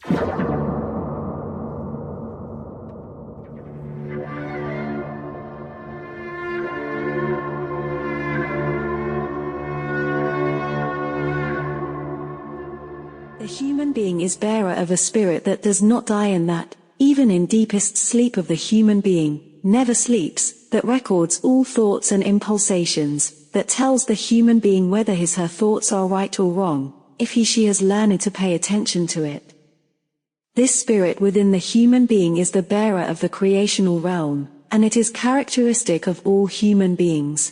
The human being is bearer of a spirit that does not die, and that, even in deepest sleep of the human being, never sleeps, that records all thoughts and impulsations, that tells the human being whether her thoughts are right or wrong, if she has learned to pay attention to it. This spirit within the human being is the bearer of the creational realm, and it is characteristic of all human beings.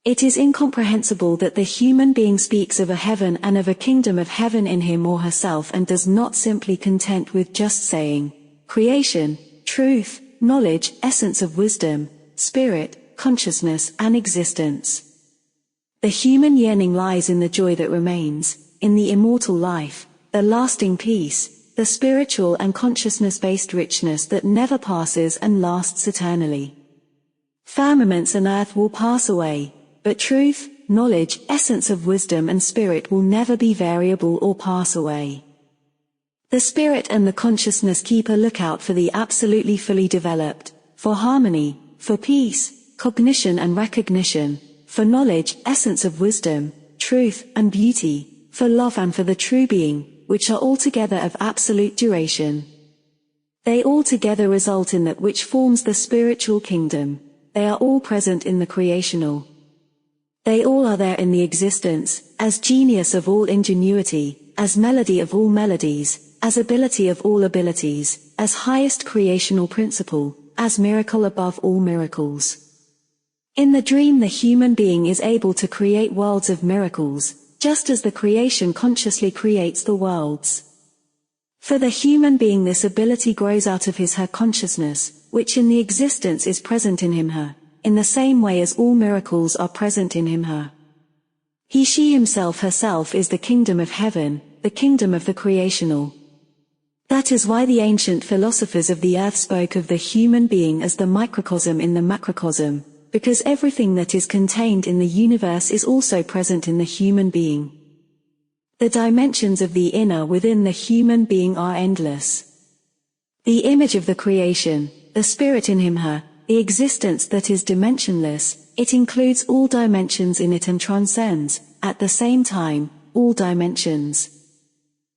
It is incomprehensible that the human being speaks of a heaven and of a kingdom of heaven in him or herself, and does not simply content with just saying, creation, truth, knowledge, essence of wisdom, spirit, consciousness and existence. The human yearning lies in the joy that remains, in the immortal life, the lasting peace, the spiritual and consciousness-based richness that never passes and lasts eternally. Firmaments and earth will pass away, but truth, knowledge, essence of wisdom and spirit will never be variable or pass away. The spirit and the consciousness keep a lookout for the absolutely fully developed, for harmony, for peace, cognition and recognition, for knowledge, essence of wisdom, truth and beauty, for love and for the true being, which are altogether of absolute duration. They all together result in that which forms the spiritual kingdom. They are all present in the creational. They all are there in the existence, as genius of all ingenuity, as melody of all melodies, as ability of all abilities, as highest creational principle, as miracle above all miracles. In the dream the human being is able to create worlds of miracles, just as the creation consciously creates the worlds. For the human being this ability grows out of her consciousness, which in the existence is present in her, in the same way as all miracles are present in her. She himself herself is the kingdom of heaven, the kingdom of the creational. That is why the ancient philosophers of the earth spoke of the human being as the microcosm in the macrocosm, because everything that is contained in the universe is also present in the human being. The dimensions of the inner within the human being are endless. The image of the creation, the spirit in her, the existence that is dimensionless, it includes all dimensions in it and transcends, at the same time, all dimensions.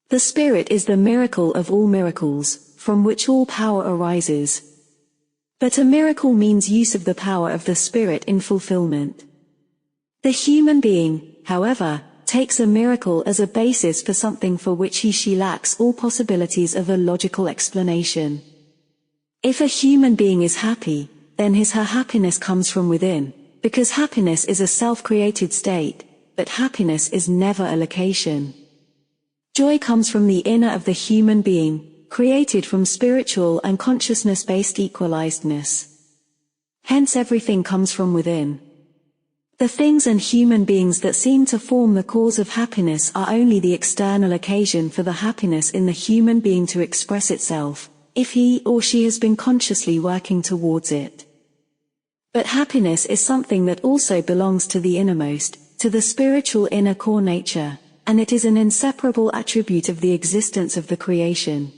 The spirit is the miracle of all miracles, from which all power arises. But a miracle means use of the power of the spirit in fulfillment. The human being, however, takes a miracle as a basis for something for which she lacks all possibilities of a logical explanation. If a human being is happy, then her happiness comes from within, because happiness is a self-created state, but happiness is never a location. Joy comes from the inner of the human being, created from spiritual and consciousness-based equalizedness. Hence everything comes from within. The things and human beings that seem to form the cause of happiness are only the external occasion for the happiness in the human being to express itself, if he or she has been consciously working towards it. But happiness is something that also belongs to the innermost, to the spiritual inner core nature, and it is an inseparable attribute of the existence of the creation.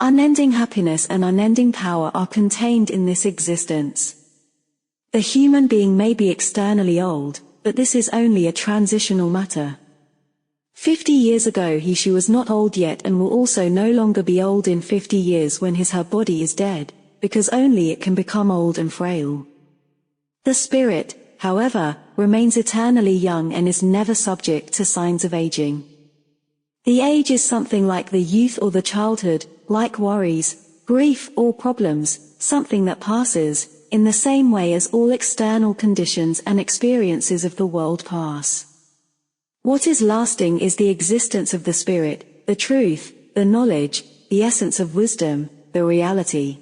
Unending happiness and unending power are contained in this existence. The human being may be externally old, but this is only a transitional matter. 50 years ago she was not old yet and will also no longer be old in 50 years when her body is dead, because only it can become old and frail. The spirit, however, remains eternally young and is never subject to signs of aging. The age is something like the youth or the childhood, like worries, grief or problems, something that passes, in the same way as all external conditions and experiences of the world pass. What is lasting is the existence of the spirit, the truth, the knowledge, the essence of wisdom, the reality.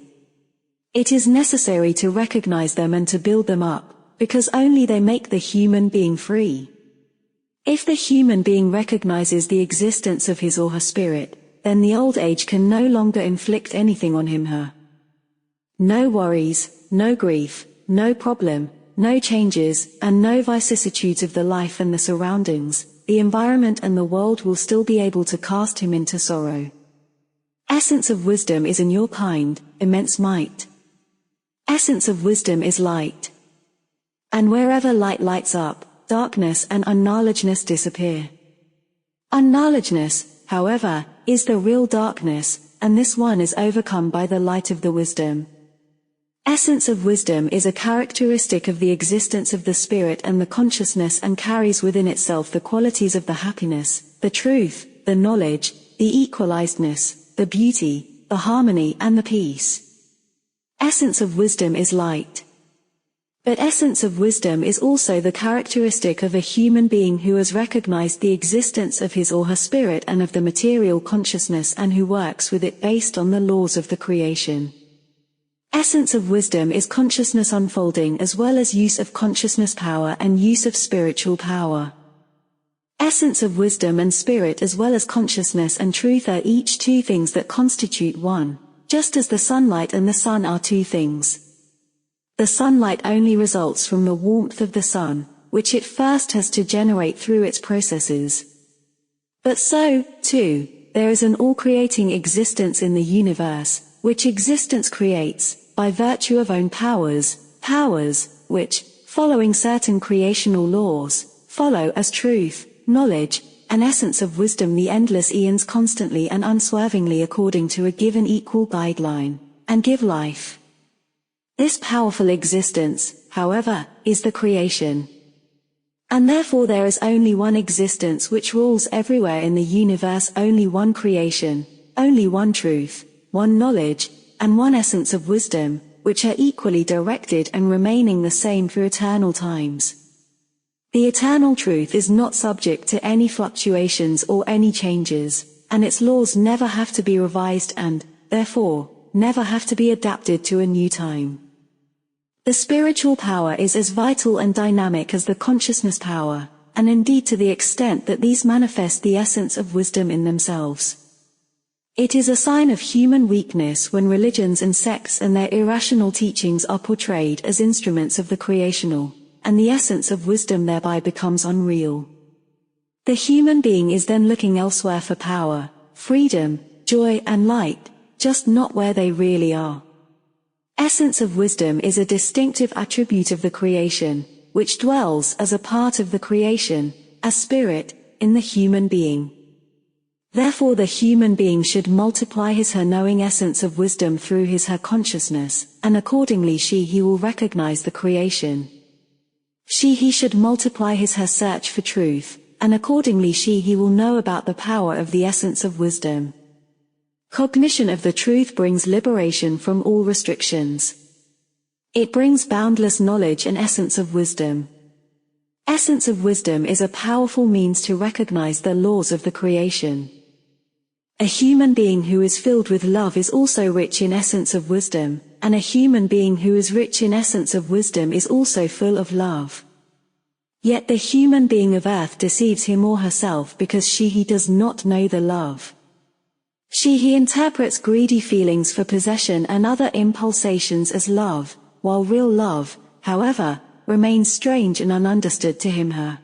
It is necessary to recognize them and to build them up, because only they make the human being free. If the human being recognizes the existence of his or her spirit, then the old age can no longer inflict anything on him or her. No worries, no grief, no problem, no changes, and no vicissitudes of the life and the surroundings, the environment and the world will still be able to cast him into sorrow. Essence of wisdom is in your kind, immense might. Essence of wisdom is light. And wherever light lights up, darkness and unknowledgeness disappear. Unknowledgeness, however, is the real darkness, and this one is overcome by the light of the wisdom. Essence of wisdom is a characteristic of the existence of the spirit and the consciousness, and carries within itself the qualities of the happiness, the truth, the knowledge, the equalizedness, the beauty, the harmony and the peace. Essence of wisdom is light. But essence of wisdom is also the characteristic of a human being who has recognized the existence of his or her spirit and of the material consciousness, and who works with it based on the laws of the creation. Essence of wisdom is consciousness unfolding, as well as use of consciousness power and use of spiritual power. Essence of wisdom and spirit, as well as consciousness and truth, are each two things that constitute one, just as the sunlight and the sun are two things. The sunlight only results from the warmth of the sun, which it first has to generate through its processes. But so, too, there is an all-creating existence in the universe, which existence creates, by virtue of own powers which, following certain creational laws, follow as truth, knowledge, and essence of wisdom the endless eons constantly and unswervingly according to a given equal guideline, and give life. This powerful existence, however, is the creation. And therefore there is only one existence which rules everywhere in the universe, only one creation, only one truth, one knowledge, and one essence of wisdom, which are equally directed and remaining the same through eternal times. The eternal truth is not subject to any fluctuations or any changes, and its laws never have to be revised and, therefore, never have to be adapted to a new time. The spiritual power is as vital and dynamic as the consciousness power, and indeed to the extent that these manifest the essence of wisdom in themselves. It is a sign of human weakness when religions and sects and their irrational teachings are portrayed as instruments of the creational, and the essence of wisdom thereby becomes unreal. The human being is then looking elsewhere for power, freedom, joy and light, just not where they really are. Essence of wisdom is a distinctive attribute of the creation, which dwells as a part of the creation, as spirit, in the human being. Therefore the human being should multiply his/her knowing essence of wisdom through his/her consciousness, and accordingly he will recognize the creation. He should multiply his/her search for truth, and accordingly he will know about the power of the essence of wisdom. Cognition of the truth brings liberation from all restrictions. It brings boundless knowledge and essence of wisdom. Essence of wisdom is a powerful means to recognize the laws of the creation. A human being who is filled with love is also rich in essence of wisdom, and a human being who is rich in essence of wisdom is also full of love. Yet the human being of earth deceives him or herself because he does not know the love. He interprets greedy feelings for possession and other impulsations as love, while real love, however, remains strange and ununderstood to him/her.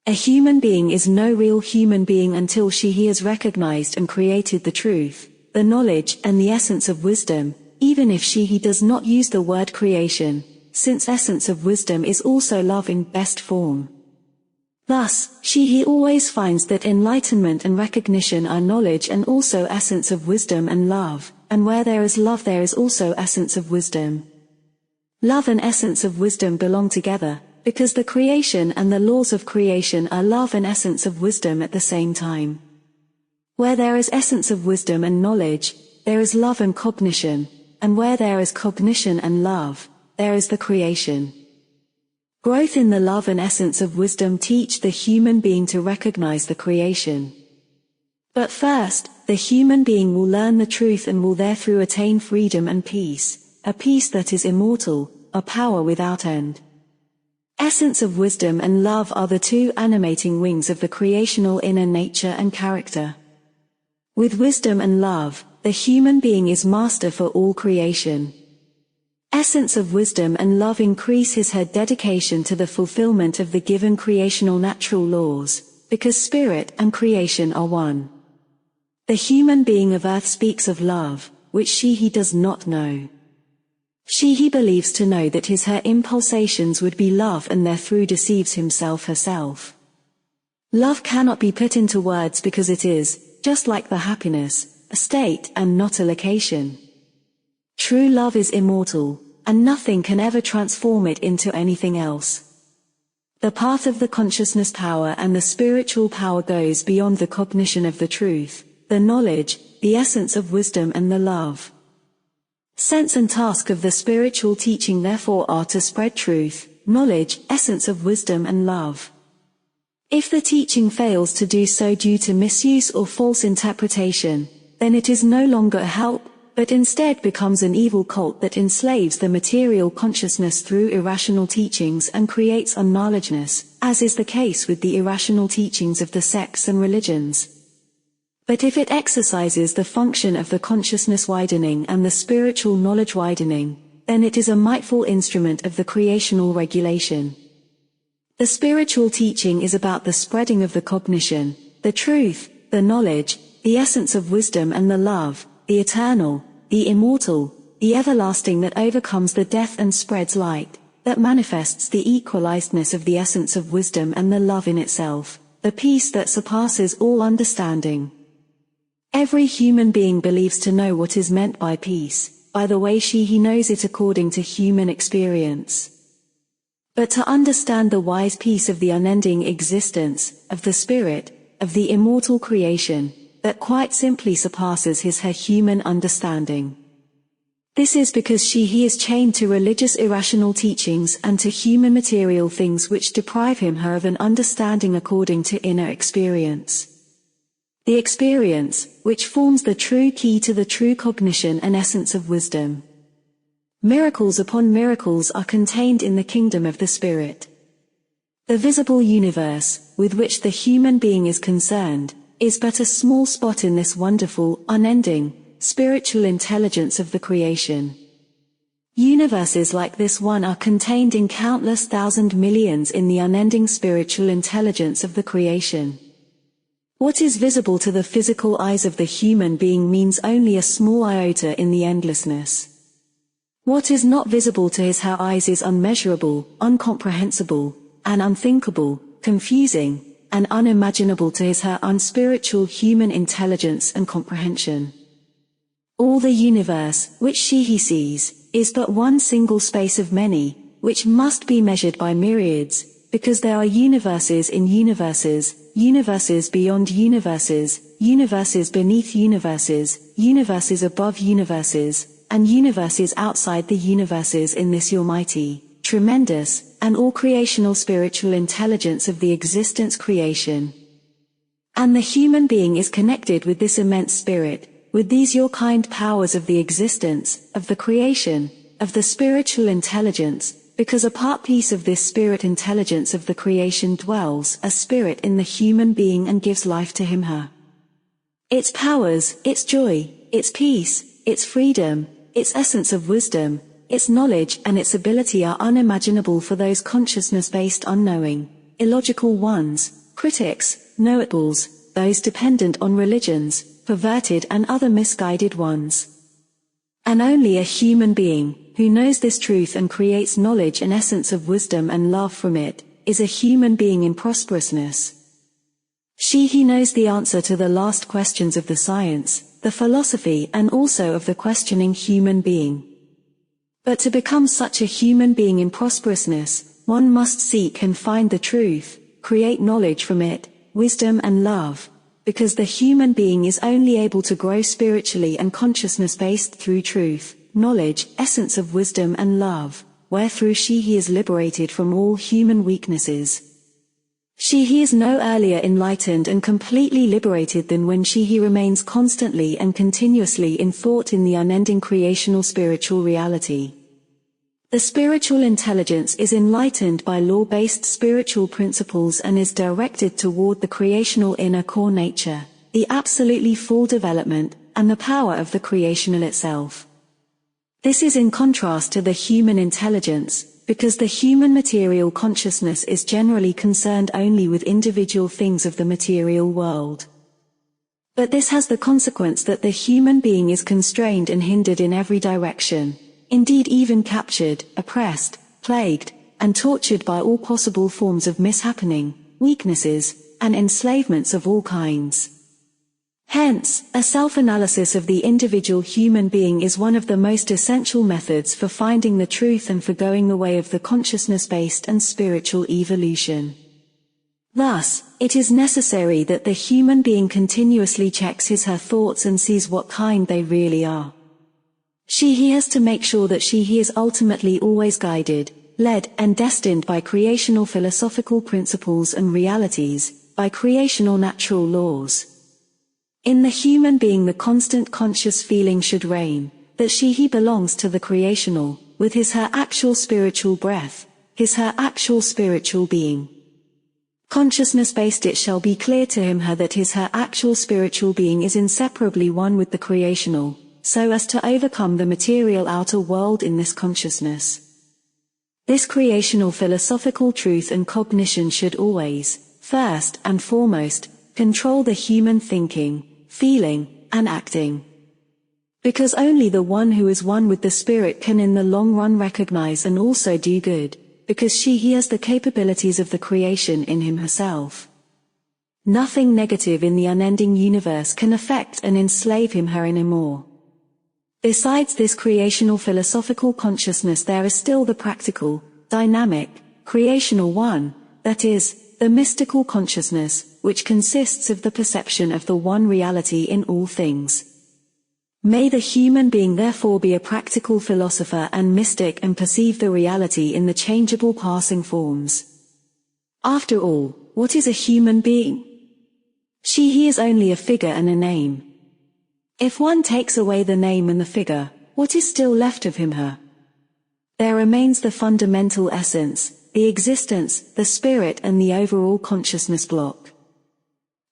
A human being is no real human being until he has recognized and created the truth, the knowledge and the essence of wisdom, even if he does not use the word creation, since essence of wisdom is also love in best form. Thus, he always finds that enlightenment and recognition are knowledge and also essence of wisdom and love, and where there is love there is also essence of wisdom. Love and essence of wisdom belong together, because the creation and the laws of creation are love and essence of wisdom at the same time. Where there is essence of wisdom and knowledge, there is love and cognition, and where there is cognition and love, there is the creation. Growth in the love and essence of wisdom teach the human being to recognize the creation. But first, the human being will learn the truth and will therefore attain freedom and peace, a peace that is immortal, a power without end. Essence of wisdom and love are the two animating wings of the creational inner nature and character. With wisdom and love, the human being is master for all creation. Essence of wisdom and love increase his/her dedication to the fulfillment of the given creational natural laws, because spirit and creation are one. The human being of earth speaks of love, which he does not know. He believes to know that her impulsations would be love and therethrough deceives himself herself. Love cannot be put into words because it is, just like the happiness, a state and not a location. True love is immortal, and nothing can ever transform it into anything else. The path of the consciousness power and the spiritual power goes beyond the cognition of the truth, the knowledge, the essence of wisdom and the love. Sense and task of the spiritual teaching therefore are to spread truth, knowledge, essence of wisdom and love. If the teaching fails to do so due to misuse or false interpretation, then it is no longer a help, but instead becomes an evil cult that enslaves the material consciousness through irrational teachings and creates unknowledgeness, as is the case with the irrational teachings of the sects and religions. But if it exercises the function of the consciousness widening and the spiritual knowledge widening, then it is a mightful instrument of the creational regulation. The spiritual teaching is about the spreading of the cognition, the truth, the knowledge, the essence of wisdom and the love, the eternal, the immortal, the everlasting that overcomes the death and spreads light, that manifests the equalizedness of the essence of wisdom and the love in itself, the peace that surpasses all understanding. Every human being believes to know what is meant by peace, by the way he knows it according to human experience. But to understand the wise peace of the unending existence, of the spirit, of the immortal creation, that quite simply surpasses her human understanding. This is because he is chained to religious irrational teachings and to human material things which deprive him of an understanding according to inner experience. The experience, which forms the true key to the true cognition and essence of wisdom. Miracles upon miracles are contained in the kingdom of the spirit. The visible universe, with which the human being is concerned, is but a small spot in this wonderful, unending, spiritual intelligence of the creation. Universes like this one are contained in countless thousand millions in the unending spiritual intelligence of the creation. What is visible to the physical eyes of the human being means only a small iota in the endlessness. What is not visible to her eyes is unmeasurable, incomprehensible, and unthinkable, confusing, and unimaginable to her unspiritual human intelligence and comprehension. All the universe, which he sees, is but one single space of many, which must be measured by myriads, because there are universes in universes, universes beyond universes, universes beneath universes, universes above universes, and universes outside the universes in this your mighty, tremendous, and all creational spiritual intelligence of the existence creation. And the human being is connected with this immense spirit, with these your kind powers of the existence, of the creation, of the spiritual intelligence, because a part piece of this spirit intelligence of the creation dwells a spirit in the human being and gives life to her. Its powers, its joy, its peace, its freedom, its essence of wisdom, its knowledge and its ability are unimaginable for those consciousness-based unknowing, illogical ones, critics, know-it-alls, those dependent on religions, perverted and other misguided ones. And only a human being, who knows this truth and creates knowledge and essence of wisdom and love from it, is a human being in prosperousness. He knows the answer to the last questions of the science, the philosophy and also of the questioning human being. But to become such a human being in prosperousness, one must seek and find the truth, create knowledge from it, wisdom and love, because the human being is only able to grow spiritually and consciousness-based through truth, knowledge, essence of wisdom and love, wherethrough he is liberated from all human weaknesses. He is no earlier enlightened and completely liberated than when he remains constantly and continuously in thought in the unending creational spiritual reality. The spiritual intelligence is enlightened by law-based spiritual principles and is directed toward the creational inner core nature, the absolutely full development, and the power of the creational itself. This is in contrast to the human intelligence, because the human material consciousness is generally concerned only with individual things of the material world. But this has the consequence that the human being is constrained and hindered in every direction, indeed even captured, oppressed, plagued, and tortured by all possible forms of mishappening, weaknesses, and enslavements of all kinds. Hence, a self-analysis of the individual human being is one of the most essential methods for finding the truth and for going the way of the consciousness-based and spiritual evolution. Thus, it is necessary that the human being continuously checks his/her thoughts and sees what kind they really are. He has to make sure that he is ultimately always guided, led and destined by creational philosophical principles and realities, by creational natural laws. In the human being the constant conscious feeling should reign, that he belongs to the creational, with his/her actual spiritual breath, his/her actual spiritual being. Consciousness-based, it shall be clear to him/her that his/her actual spiritual being is inseparably one with the creational, so as to overcome the material outer world in this consciousness. This creational philosophical truth and cognition should always, first and foremost, control the human thinking, feeling, and acting. Because only the one who is one with the spirit can in the long run recognize and also do good, because he has the capabilities of the creation in him herself. Nothing negative in the unending universe can affect and enslave him/her anymore. Besides this creational philosophical consciousness, there is still the practical, dynamic, creational one, that is, the mystical consciousness, which consists of the perception of the one reality in all things. May the human being therefore be a practical philosopher and mystic and perceive the reality in the changeable passing forms. After all, what is a human being? He is only a figure and a name. If one takes away the name and the figure, what is still left of him/her? There remains the fundamental essence, the existence, the spirit and the overall consciousness block.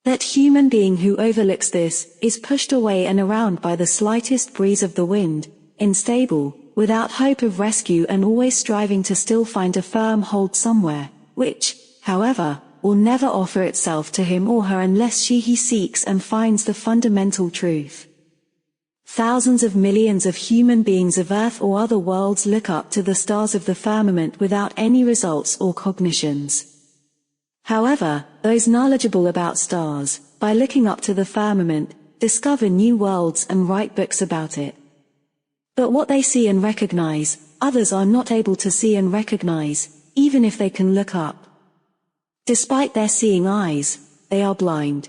That human being who overlooks this, is pushed away and around by the slightest breeze of the wind, unstable, without hope of rescue and always striving to still find a firm hold somewhere, which, however, will never offer itself to him or her unless he seeks and finds the fundamental truth. Thousands of millions of human beings of Earth or other worlds look up to the stars of the firmament without any results or cognitions. However, those knowledgeable about stars, by looking up to the firmament, discover new worlds and write books about it. But what they see and recognize, others are not able to see and recognize, even if they can look up. Despite their seeing eyes, they are blind.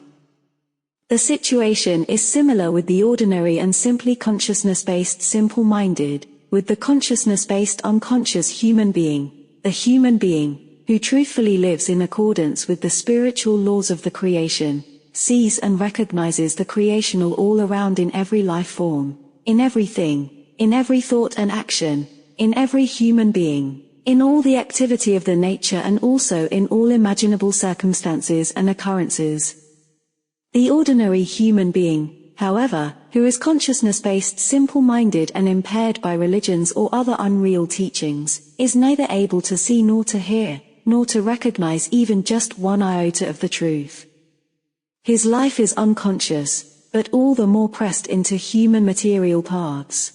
The situation is similar with the ordinary and simply consciousness-based simple-minded, with the consciousness-based unconscious human being, the human being, who truthfully lives in accordance with the spiritual laws of the creation, sees and recognizes the creational all around in every life form, in everything, in every thought and action, in every human being, in all the activity of the nature and also in all imaginable circumstances and occurrences. The ordinary human being, however, who is consciousness-based, simple-minded and impaired by religions or other unreal teachings, is neither able to see nor to hear, nor to recognize even just one iota of the truth. His life is unconscious, but all the more pressed into human material paths.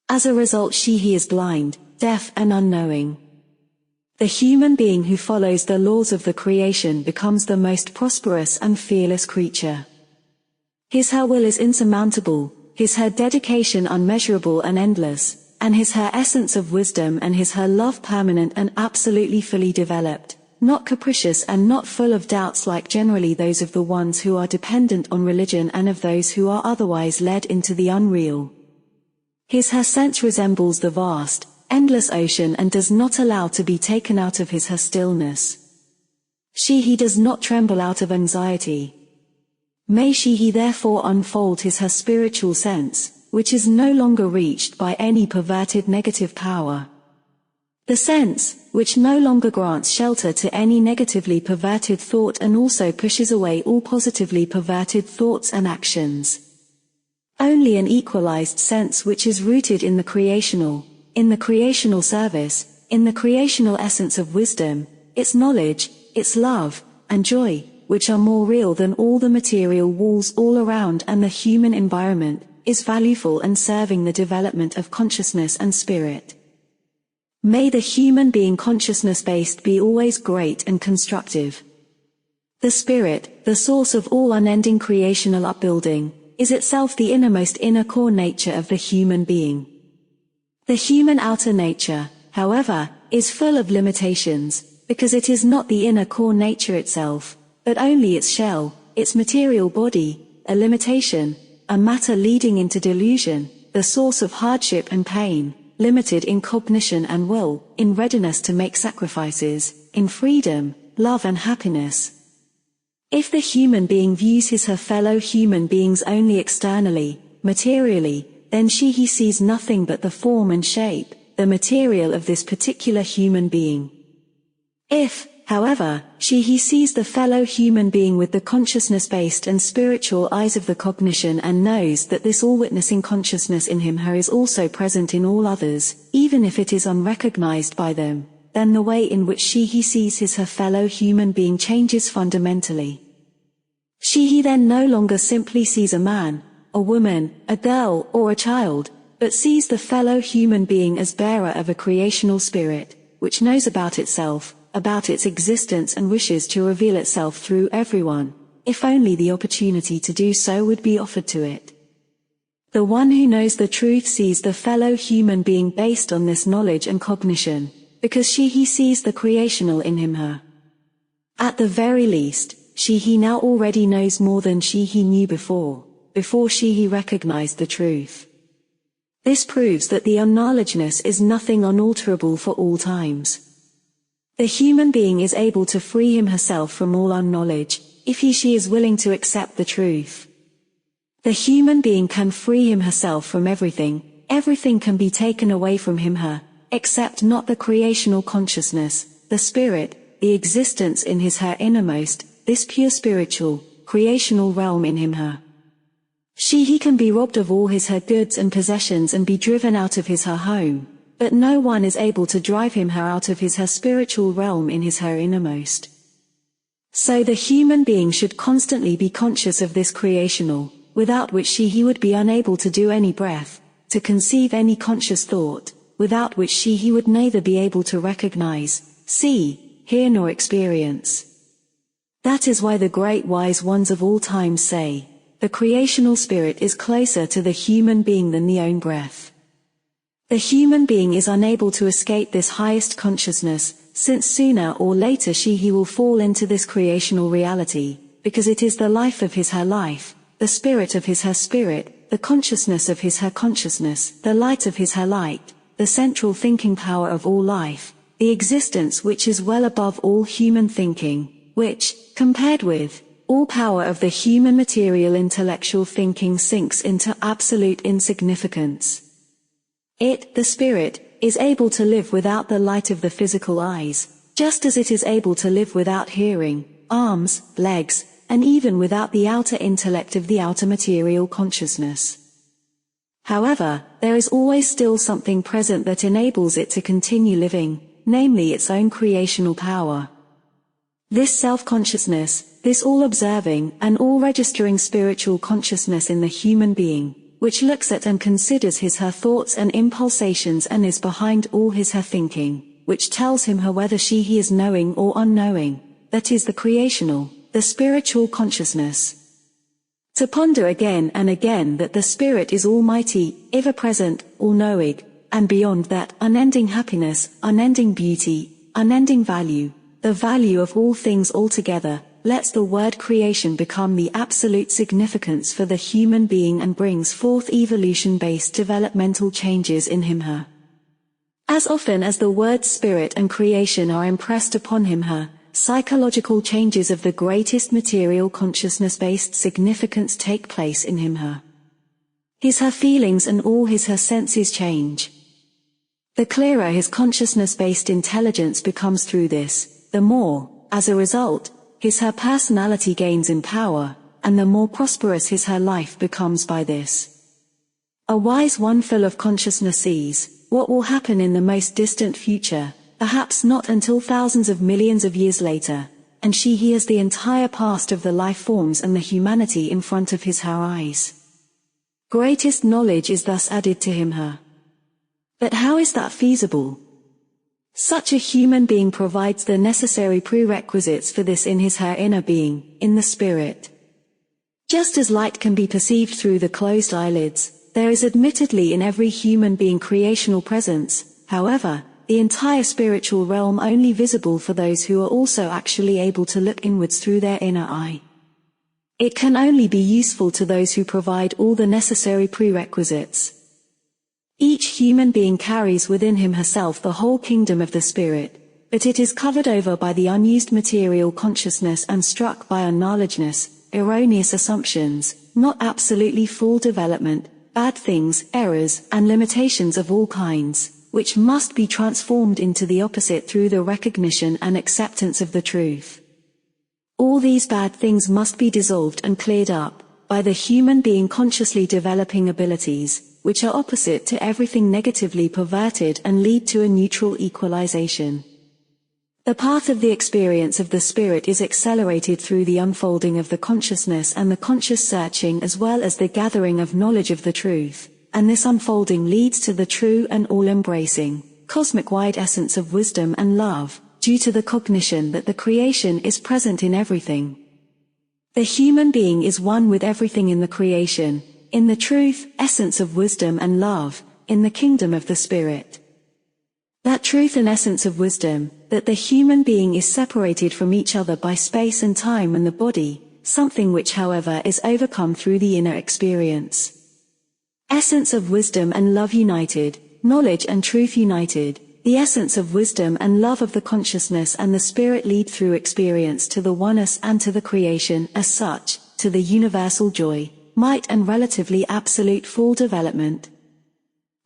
As a result, he is blind, deaf and unknowing. The human being who follows the laws of the creation becomes the most prosperous and fearless creature. His/her will is insurmountable, his/her dedication unmeasurable and endless, and his/her essence of wisdom and his/her love permanent and absolutely fully developed, not capricious and not full of doubts like generally those of the ones who are dependent on religion and of those who are otherwise led into the unreal. His/her sense resembles the vast, endless ocean and does not allow to be taken out of his/her stillness. He does not tremble out of anxiety. May he therefore unfold his/her spiritual sense, which is no longer reached by any perverted negative power. The sense, which no longer grants shelter to any negatively perverted thought and also pushes away all positively perverted thoughts and actions. Only an equalized sense which is rooted in the creational service, in the creational essence of wisdom, its knowledge, its love, and joy, which are more real than all the material walls all around and the human environment, is valuable and serving the development of consciousness and spirit. May the human being consciousness-based be always great and constructive. The spirit, the source of all unending creational upbuilding, is itself the innermost inner core nature of the human being. The human outer nature, however, is full of limitations, because it is not the inner core nature itself, but only its shell, its material body, a limitation, a matter leading into delusion, the source of hardship and pain, limited in cognition and will, in readiness to make sacrifices, in freedom, love and happiness. If the human being views her fellow human beings only externally, materially, then he sees nothing but the form and shape, the material of this particular human being. If, however, he sees the fellow human being with the consciousness-based and spiritual eyes of the cognition and knows that this all-witnessing consciousness in him/her is also present in all others, even if it is unrecognized by them, then the way in which he sees her fellow human being changes fundamentally. He then no longer simply sees a man, a woman, a girl, or a child, but sees the fellow human being as bearer of a creational spirit, which knows about itself, about its existence and wishes to reveal itself through everyone, if only the opportunity to do so would be offered to it. The one who knows the truth sees the fellow human being based on this knowledge and cognition, because he sees the creational in him/her. At the very least, he now already knows more than he knew before he recognized the truth. This proves that the unknowledgeness is nothing unalterable for all times. The human being is able to free him/herself from all unknowledge, if she is willing to accept the truth. The human being can free him/herself from everything can be taken away from him/her, except not the creational consciousness, the spirit, the existence in his/her innermost, this pure spiritual, creational realm in him/her. He can be robbed of all his/her goods and possessions and be driven out of his/her home, but no one is able to drive him/her out of his/her spiritual realm in his/her innermost. So the human being should constantly be conscious of this creational, without which he would be unable to do any breath, to conceive any conscious thought, without which he would neither be able to recognize, see, hear nor experience. That is why the great wise ones of all time say, the creational spirit is closer to the human being than the own breath. The human being is unable to escape this highest consciousness, since sooner or later he will fall into this creational reality, because it is the life of his/her life, the spirit of his/her spirit, the consciousness of his/her consciousness, the light of his/her light, the central thinking power of all life, the existence which is well above all human thinking, which, compared with all power of the human material intellectual thinking, sinks into absolute insignificance. It, the spirit, is able to live without the light of the physical eyes, just as it is able to live without hearing, arms, legs, and even without the outer intellect of the outer material consciousness. However, there is always still something present that enables it to continue living, namely its own creational power. This self-consciousness, this all-observing and all-registering spiritual consciousness in the human being, which looks at and considers his/her thoughts and impulsations and is behind all his/her thinking, which tells him/her whether he is knowing or unknowing, that is the creational, the spiritual consciousness. To ponder again and again that the spirit is almighty, ever-present, all-knowing, and beyond that, unending happiness, unending beauty, unending value, the value of all things altogether, lets the word creation become the absolute significance for the human being and brings forth evolution-based developmental changes in him/her. As often as the words spirit and creation are impressed upon him/her, psychological changes of the greatest material consciousness-based significance take place in him/her. His/her feelings and all his/her senses change. The clearer his consciousness-based intelligence becomes through this, the more, as a result, his/her personality gains in power, and the more prosperous his/her life becomes by this. A wise one full of consciousness sees what will happen in the most distant future, perhaps not until thousands of millions of years later, and he has the entire past of the life forms and the humanity in front of her eyes. Greatest knowledge is thus added to her. But how is that feasible? Such a human being provides the necessary prerequisites for this in her inner being, in the spirit. Just as light can be perceived through the closed eyelids, there is admittedly in every human being creational presence, however, the entire spiritual realm only visible for those who are also actually able to look inwards through their inner eye. It can only be useful to those who provide all the necessary prerequisites. Each human being carries within him herself the whole kingdom of the spirit, but it is covered over by the unused material consciousness and struck by unknowledgeness, erroneous assumptions, not absolutely full development, bad things, errors, and limitations of all kinds, which must be transformed into the opposite through the recognition and acceptance of the truth. All these bad things must be dissolved and cleared up, by the human being consciously developing abilities, which are opposite to everything negatively perverted and lead to a neutral equalization. The path of the experience of the spirit is accelerated through the unfolding of the consciousness and the conscious searching as well as the gathering of knowledge of the truth, and this unfolding leads to the true and all-embracing, cosmic-wide essence of wisdom and love, due to the cognition that the creation is present in everything. The human being is one with everything in the creation, in the truth, essence of wisdom and love, in the kingdom of the spirit. That truth and essence of wisdom, that the human being is separated from each other by space and time and the body, something which however is overcome through the inner experience. Essence of wisdom and love united, knowledge and truth united, the essence of wisdom and love of the consciousness and the spirit lead through experience to the oneness and to the creation as such, to the universal joy, might and relatively absolute full development.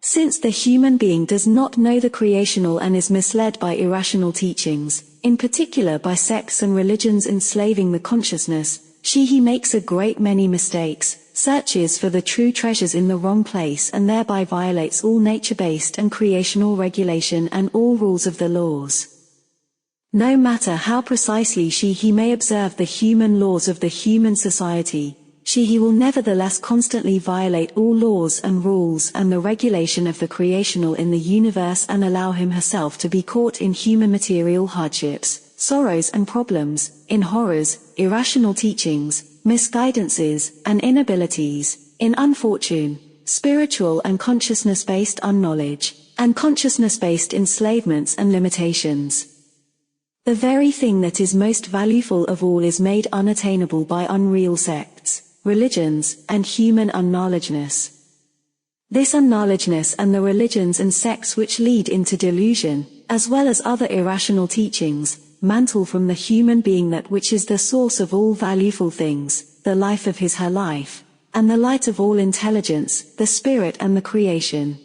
Since the human being does not know the creational and is misled by irrational teachings, in particular by sects and religions enslaving the consciousness, he makes a great many mistakes, searches for the true treasures in the wrong place and thereby violates all nature-based and creational regulation and all rules of the laws. No matter how precisely he may observe the human laws of the human society, he will nevertheless constantly violate all laws and rules and the regulation of the creational in the universe and allow herself to be caught in human material hardships, sorrows and problems, in horrors, irrational teachings, misguidances, and inabilities, in unfortune, spiritual and consciousness-based unknowledge, and consciousness-based enslavements and limitations. The very thing that is most valuable of all is made unattainable by unreal sects, religions, and human unknowledgeness. This unknowledgeness and the religions and sects which lead into delusion, as well as other irrational teachings, mantle from the human being that which is the source of all valuable things, the life of her life, and the light of all intelligence, the spirit and the creation.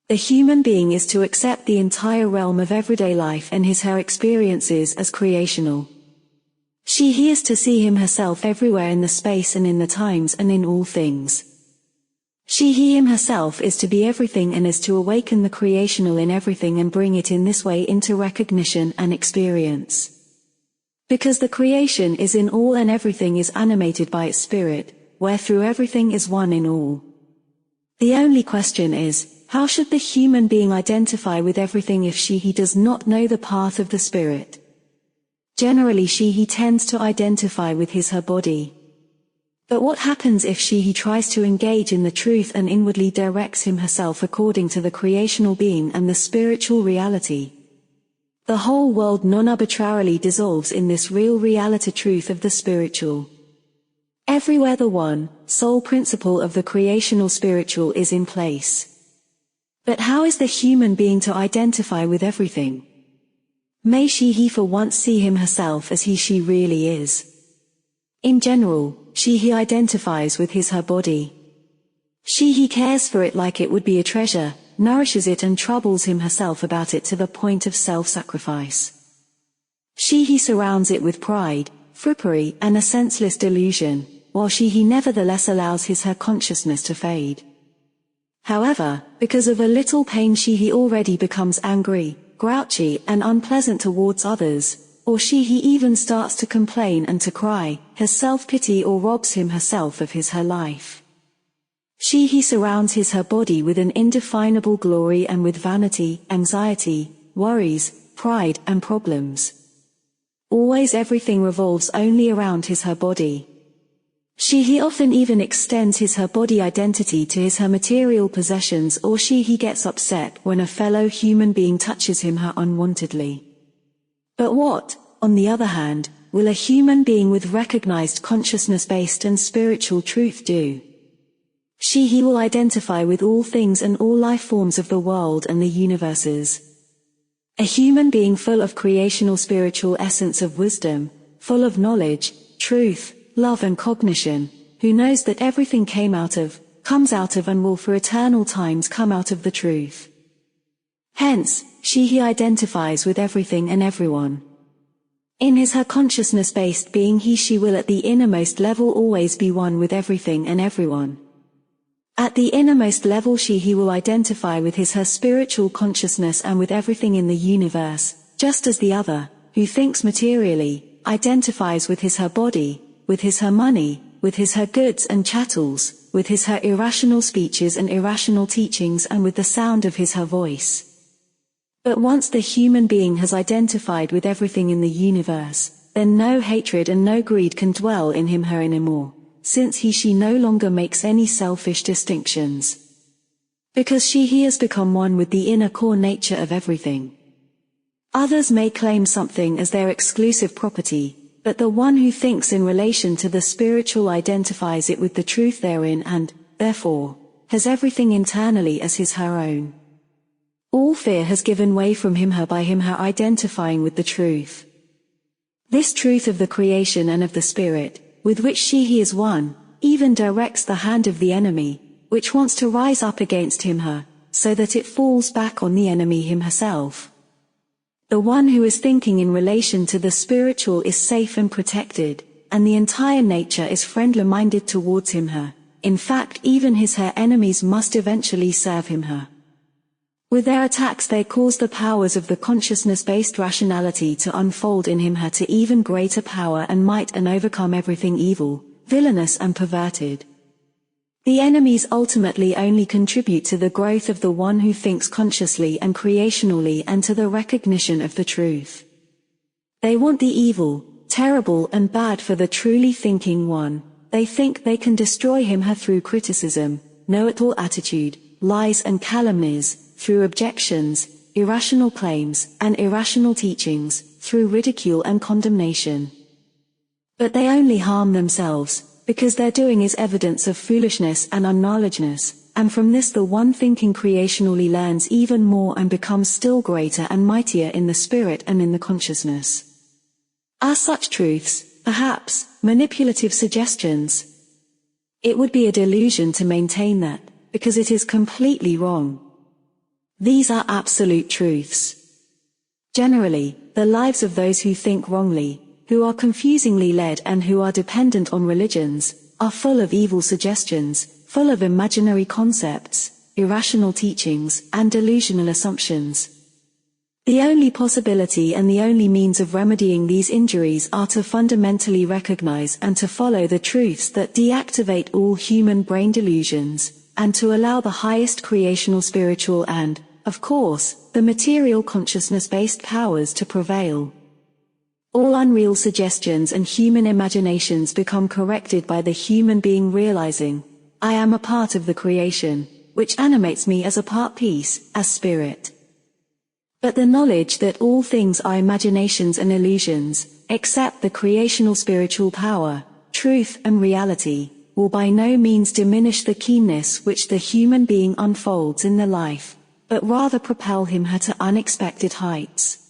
The human being is to accept the entire realm of everyday life and her experiences as creational. He is to see herself everywhere in the space and in the times and in all things. He herself is to be everything and is to awaken the creational in everything and bring it in this way into recognition and experience. Because the creation is in all and everything is animated by its spirit, where through everything is one in all. The only question is, how should the human being identify with everything if he does not know the path of the spirit? Generally he tends to identify with her body. But what happens if he tries to engage in the truth and inwardly directs herself according to the creational being and the spiritual reality? The whole world non-arbitrarily dissolves in this real reality truth of the spiritual. Everywhere the one, sole principle of the creational spiritual is in place. But how is the human being to identify with everything? May he for once see herself as she really is. In general, he identifies with her body. He cares for it like it would be a treasure, nourishes it and troubles herself about it to the point of self-sacrifice. He surrounds it with pride, frippery and a senseless delusion, while he nevertheless allows her consciousness to fade. However, because of a little pain he already becomes angry, grouchy and unpleasant towards others, or he even starts to complain and to cry, has self-pity or robs him herself of her life. He surrounds her body with an indefinable glory and with vanity, anxiety, worries, pride and problems. Always everything revolves only around her body. He often even extends her body identity to her material possessions, or he gets upset when a fellow human being touches her unwantedly. But what, on the other hand, will a human being with recognized consciousness-based and spiritual truth do? He will identify with all things and all life forms of the world and the universes. A human being full of creational spiritual essence of wisdom, full of knowledge, truth, love and cognition, who knows that everything comes out of and will for eternal times come out of the truth. Hence, he identifies with everything and everyone. In her consciousness-based being she will at the innermost level always be one with everything and everyone. At the innermost level he will identify with her spiritual consciousness and with everything in the universe, just as the other, who thinks materially, identifies with her body, with her money, with her goods and chattels, with her irrational speeches and irrational teachings and with the sound of her voice. But once the human being has identified with everything in the universe, then no hatred and no greed can dwell in him her anymore, since she no longer makes any selfish distinctions. Because he has become one with the inner core nature of everything. Others may claim something as their exclusive property, but the one who thinks in relation to the spiritual identifies it with the truth therein and, therefore, has everything internally as her own. All fear has given way from her by her identifying with the truth. This truth of the creation and of the spirit, with which he is one, even directs the hand of the enemy, which wants to rise up against her, so that it falls back on the enemy herself. The one who is thinking in relation to the spiritual is safe and protected, and the entire nature is friendly-minded towards her. In fact, even her enemies must eventually serve her. With their attacks they cause the powers of the consciousness-based rationality to unfold in her to even greater power and might and overcome everything evil, villainous and perverted. The enemies ultimately only contribute to the growth of the one who thinks consciously and creationally and to the recognition of the truth. They want the evil, terrible and bad for the truly thinking one. They think they can destroy her through criticism, know-it-all attitude, lies and calumnies, through objections, irrational claims, and irrational teachings, through ridicule and condemnation. But they only harm themselves, because their doing is evidence of foolishness and unknowledgeness, and from this the one thinking creationally learns even more and becomes still greater and mightier in the spirit and in the consciousness. Are such truths, perhaps, manipulative suggestions? It would be a delusion to maintain that, because it is completely wrong. These are absolute truths. Generally, the lives of those who think wrongly, who are confusingly led and who are dependent on religions, are full of evil suggestions, full of imaginary concepts, irrational teachings, and delusional assumptions. The only possibility and the only means of remedying these injuries are to fundamentally recognize and to follow the truths that deactivate all human brain delusions, and to allow the highest creational spiritual and, of course, the material consciousness-based powers to prevail. All unreal suggestions and human imaginations become corrected by the human being realizing, I am a part of the creation, which animates me as a part piece, as spirit. But the knowledge that all things are imaginations and illusions, except the creational spiritual power, truth and reality, will by no means diminish the keenness which the human being unfolds in the life, but rather propel her to unexpected heights.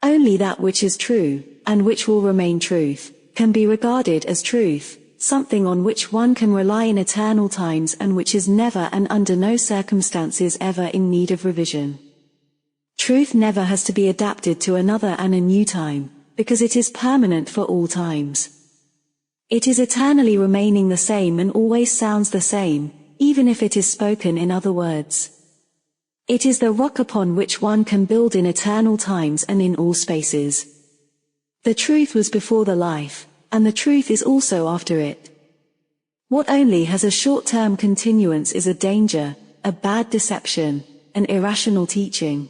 Only that which is true, and which will remain truth, can be regarded as truth, something on which one can rely in eternal times and which is never and under no circumstances ever in need of revision. Truth never has to be adapted to another and a new time, because it is permanent for all times. It is eternally remaining the same and always sounds the same, even if it is spoken in other words. It is the rock upon which one can build in eternal times and in all spaces. The truth was before the life, and the truth is also after it. What only has a short-term continuance is a danger, a bad deception, an irrational teaching.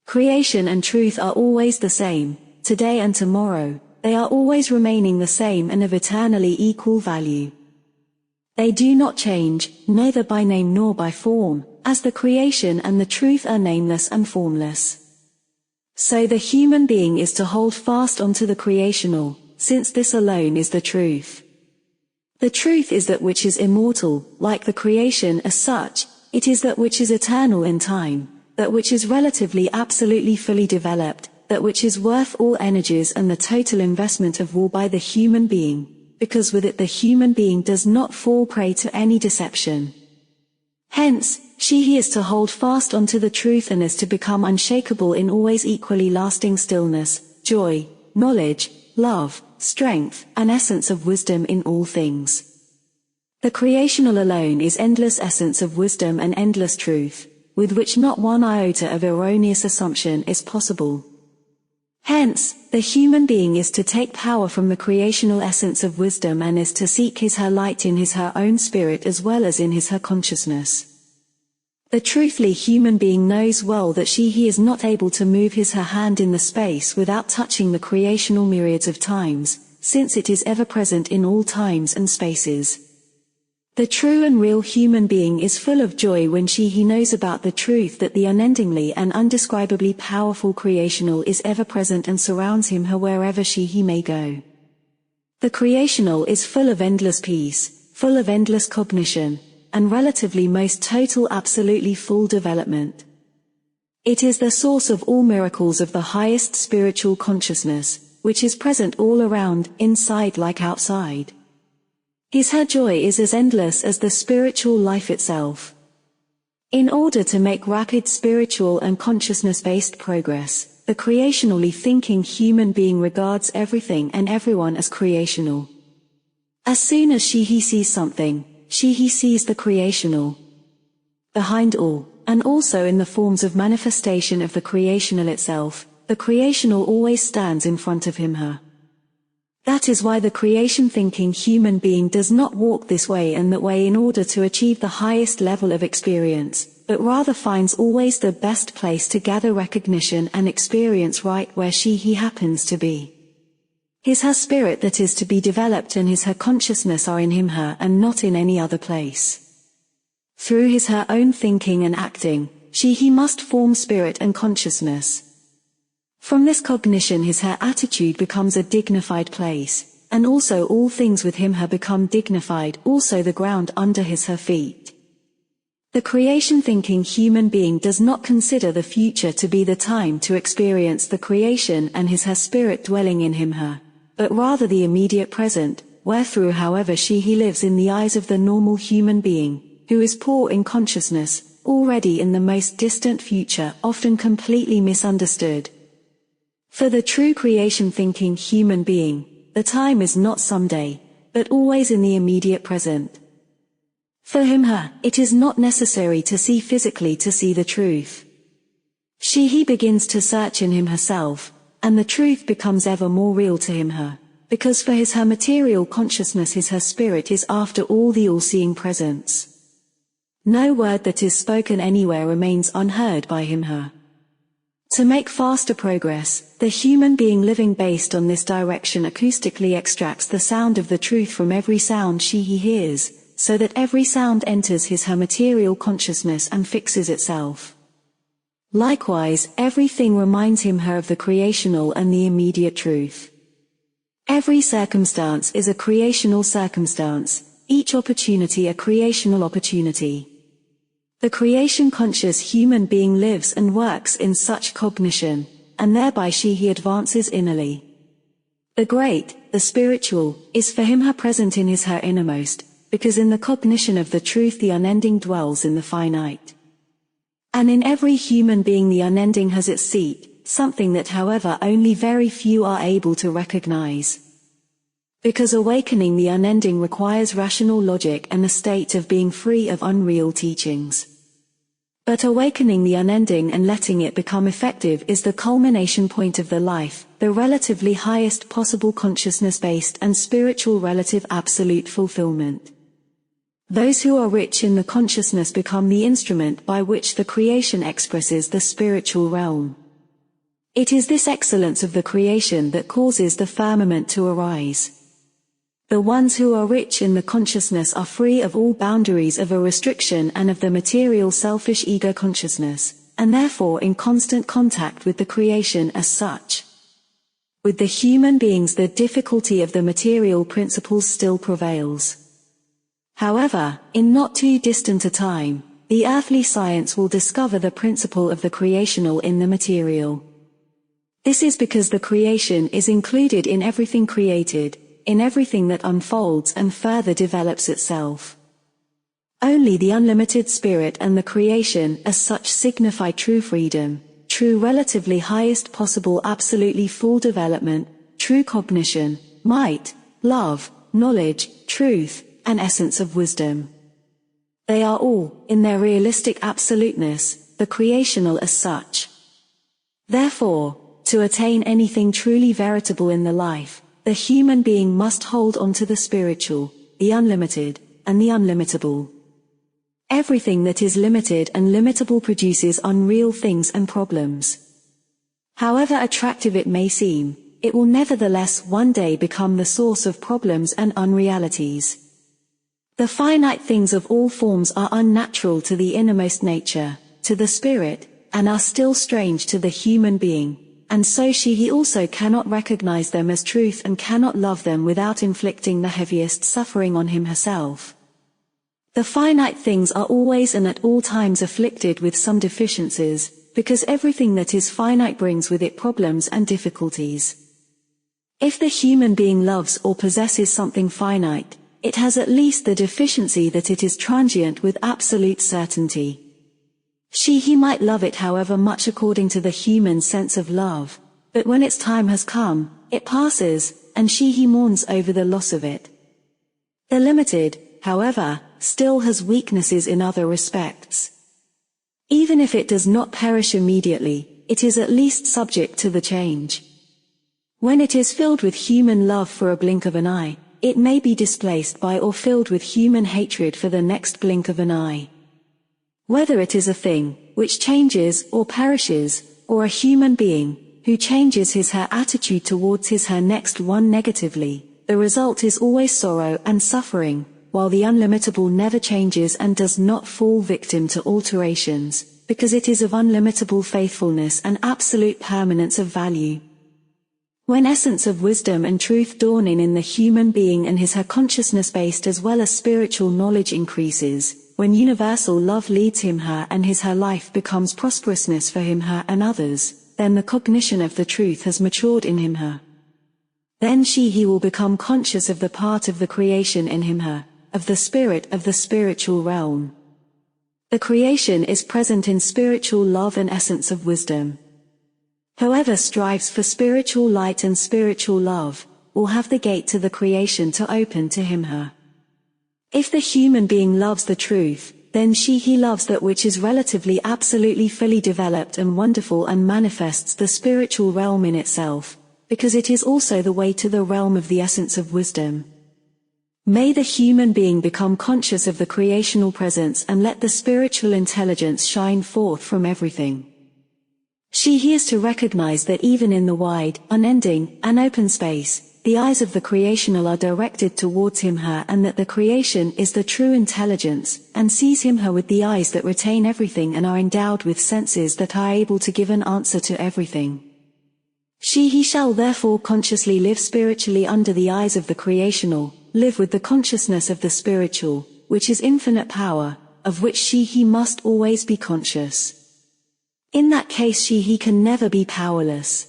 Creation and truth are always the same, today and tomorrow, they are always remaining the same and of eternally equal value. They do not change, neither by name nor by form, as the creation and the truth are nameless and formless. So the human being is to hold fast onto the creational, since this alone is the truth. The truth is that which is immortal, like the creation as such, it is that which is eternal in time, that which is relatively absolutely fully developed, that which is worth all energies and the total investment of will by the human being, because with it the human being does not fall prey to any deception. Hence, he is to hold fast onto the truth and is to become unshakable in always equally lasting stillness, joy, knowledge, love, strength, and essence of wisdom in all things. The creational alone is endless essence of wisdom and endless truth, with which not one iota of erroneous assumption is possible. Hence, the human being is to take power from the creational essence of wisdom and is to seek her light in her own spirit as well as in her consciousness. The truthfully human being knows well that he is not able to move her hand in the space without touching the creational myriads of times, since it is ever present in all times and spaces. The true and real human being is full of joy when he knows about the truth that the unendingly and undescribably powerful creational is ever present and surrounds him wherever he may go. The creational is full of endless peace, full of endless cognition, and relatively most total absolutely full development. It is the source of all miracles of the highest spiritual consciousness, which is present all around, inside like outside. Her joy is as endless as the spiritual life itself. In order to make rapid spiritual and consciousness-based progress, the creationally thinking human being regards everything and everyone as creational. As soon as he sees something, he sees the creational. Behind all, and also in the forms of manifestation of the creational itself, the creational always stands in front of her. That is why the creation-thinking human being does not walk this way and that way in order to achieve the highest level of experience, but rather finds always the best place to gather recognition and experience right where he happens to be. Her spirit that is to be developed and her consciousness are in her and not in any other place. Through her own thinking and acting, he must form spirit and consciousness. From this cognition her attitude becomes a dignified place, and also all things with him become dignified, also the ground under her feet. The creation-thinking human being does not consider the future to be the time to experience the creation and her spirit dwelling in her, but rather the immediate present, wherethrough however he lives in the eyes of the normal human being, who is poor in consciousness, already in the most distant future, often completely misunderstood. For the true creation-thinking human being, the time is not someday, but always in the immediate present. For her, it is not necessary to see physically to see the truth. He begins to search in herself, and the truth becomes ever more real to her, because for her material consciousness her spirit is after all the all-seeing presence. No word that is spoken anywhere remains unheard by her. To make faster progress, the human being living based on this direction acoustically extracts the sound of the truth from every sound he hears, so that every sound enters her material consciousness and fixes itself. Likewise, everything reminds her of the creational and the immediate truth. Every circumstance is a creational circumstance, each opportunity a creational opportunity. The creation-conscious human being lives and works in such cognition, and thereby he advances innerly. The great, the spiritual, is for him present in her innermost, because in the cognition of the truth the unending dwells in the finite. And in every human being the unending has its seat, something that however only very few are able to recognize. Because awakening the unending requires rational logic and a state of being free of unreal teachings. But awakening the unending and letting it become effective is the culmination point of the life, the relatively highest possible consciousness-based and spiritual relative absolute fulfillment. Those who are rich in the consciousness become the instrument by which the creation expresses the spiritual realm. It is this excellence of the creation that causes the firmament to arise. The ones who are rich in the consciousness are free of all boundaries of a restriction and of the material selfish ego consciousness, and therefore in constant contact with the creation as such. With the human beings, the difficulty of the material principles still prevails. However, in not too distant a time, the earthly science will discover the principle of the creational in the material. This is because the creation is included in everything created, in everything that unfolds and further develops itself. Only the unlimited spirit and the creation as such signify true freedom, true relatively highest possible absolutely full development, true cognition, might, love, knowledge, truth, and essence of wisdom. They are all, in their realistic absoluteness, the creational as such. Therefore, to attain anything truly veritable in the life, the human being must hold on to the spiritual, the unlimited, and the unlimitable. Everything that is limited and limitable produces unreal things and problems. However attractive it may seem, it will nevertheless one day become the source of problems and unrealities. The finite things of all forms are unnatural to the innermost nature, to the spirit, and are still strange to the human being. And so he also cannot recognize them as truth and cannot love them without inflicting the heaviest suffering on him herself. The finite things are always and at all times afflicted with some deficiencies, because everything that is finite brings with it problems and difficulties. If the human being loves or possesses something finite, it has at least the deficiency that it is transient with absolute certainty. He might love it however much according to the human sense of love, but when its time has come, it passes, and he mourns over the loss of it. The limited, however, still has weaknesses in other respects. Even if it does not perish immediately, it is at least subject to the change. When it is filled with human love for a blink of an eye, it may be displaced by or filled with human hatred for the next blink of an eye. Whether it is a thing, which changes or perishes, or a human being, who changes his/her attitude towards his/her next one negatively, the result is always sorrow and suffering, while the unlimitable never changes and does not fall victim to alterations, because it is of unlimitable faithfulness and absolute permanence of value. When essence of wisdom and truth dawn in the human being and his/her consciousness based as well as spiritual knowledge increases, when universal love leads him/her and his/her life becomes prosperousness for him/her and others, then the cognition of the truth has matured in him/her. Then he will become conscious of the part of the creation in him/her, of the spirit of the spiritual realm. The creation is present in spiritual love and essence of wisdom. Whoever strives for spiritual light and spiritual love, will have the gate to the creation to open to him/her. If the human being loves the truth, then he loves that which is relatively absolutely fully developed and wonderful and manifests the spiritual realm in itself, because it is also the way to the realm of the essence of wisdom. May the human being become conscious of the creational presence and let the spiritual intelligence shine forth from everything. He is to recognize that even in the wide, unending, and open space, the eyes of the creational are directed towards him/her and that the creation is the true intelligence, and sees him/her with the eyes that retain everything and are endowed with senses that are able to give an answer to everything. He shall therefore consciously live spiritually under the eyes of the creational, live with the consciousness of the spiritual, which is infinite power, of which he must always be conscious. In that case he can never be powerless.